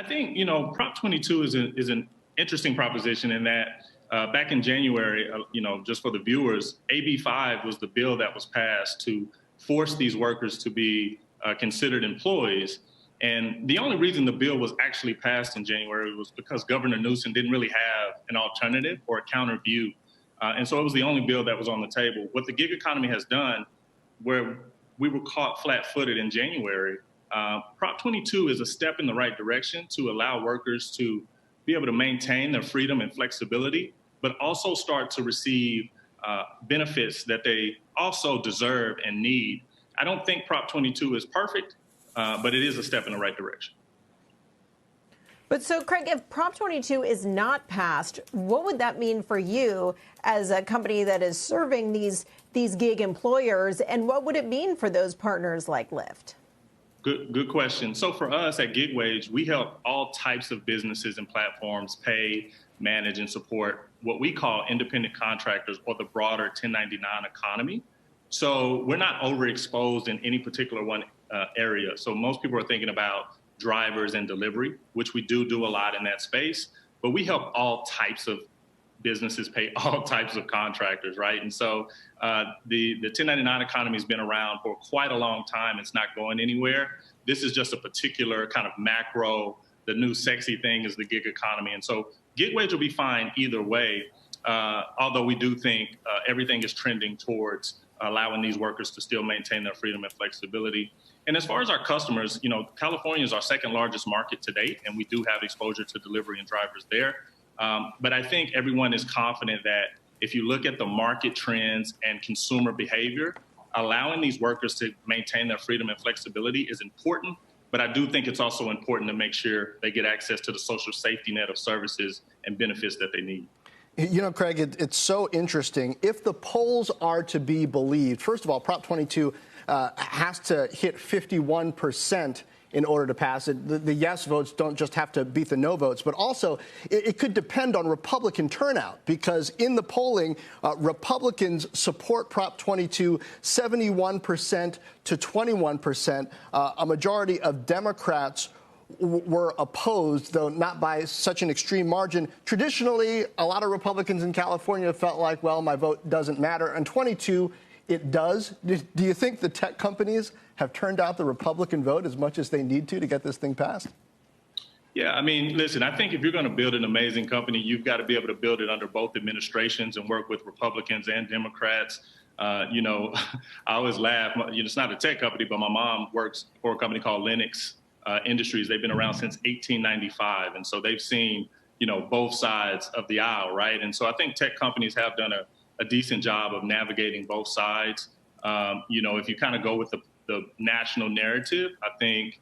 I think, Prop 22 is an interesting proposition in that back in January, just for the viewers, AB 5 was the bill that was passed to force these workers to be considered employees. And the only reason the bill was actually passed in January was because Governor Newsom didn't really have an alternative or a counter view. And so it was the only bill that was on the table. What the gig economy has done, where we were caught flat-footed in January, Prop 22 is a step in the right direction to allow workers to be able to maintain their freedom and flexibility, but also start to receive benefits that they also deserve and need. I don't think Prop 22 is perfect, but it is a step in the right direction. But so, Craig, if Prop 22 is not passed, what would that mean for you as a company that is serving these gig employers, and what would it mean for those partners like Lyft? Good question. So for us at Gig Wage, we help all types of businesses and platforms pay, manage, and support what we call independent contractors or the broader 1099 economy. So we're not overexposed in any particular one area. So most people are thinking about drivers and delivery, which we do a lot in that space, but we help all types of businesses pay all types of contractors, right? And so the 1099 economy has been around for quite a long time. It's not going anywhere. This is just a particular kind of macro. The new sexy thing is the gig economy. And so Gig Wage will be fine either way, although we do think everything is trending towards allowing these workers to still maintain their freedom and flexibility. And as far as our customers, California is our second largest market to date, and we do have exposure to delivery and drivers there. But I think everyone is confident that if you look at the market trends and consumer behavior, allowing these workers to maintain their freedom and flexibility is important. But I do think it's also important to make sure they get access to the social safety net of services and benefits that they need. Craig, it's so interesting. If the polls are to be believed, first of all, Prop 22 has to hit 51% in order to pass it. The yes votes don't just have to beat the no votes, but also it could depend on Republican turnout, because in the polling, Republicans support Prop 22 71% to 21%. A majority of Democrats were opposed, though not by such an extreme margin. Traditionally, a lot of Republicans in California felt like, well, my vote doesn't matter. And 22, it does. Do you think the tech companies have turned out the Republican vote as much as they need to get this thing passed? Yeah, I mean, listen, I think if you're going to build an amazing company, you've got to be able to build it under both administrations and work with Republicans and Democrats. I always laugh. It's not a tech company, but my mom works for a company called Linux Industries. They've been around since 1895. And so they've seen, both sides of the aisle, right? And so I think tech companies have done a decent job of navigating both sides. If you kind of go with the national narrative, I think,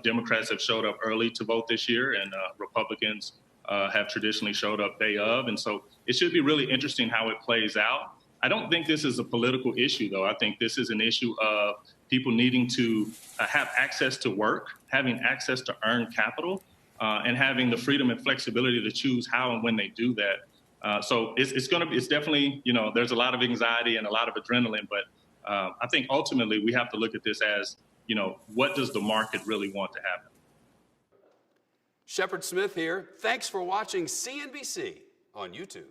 Democrats have showed up early to vote this year, and Republicans have traditionally showed up day of. And so it should be really interesting how it plays out. I don't think this is a political issue, though. I think this is an issue of people needing to have access to work, having access to earn capital, and having the freedom and flexibility to choose how and when they do that. So it's definitely, there's a lot of anxiety and a lot of adrenaline, but I think ultimately we have to look at this as, what does the market really want to happen? Shepard Smith here. Thanks for watching CNBC on YouTube.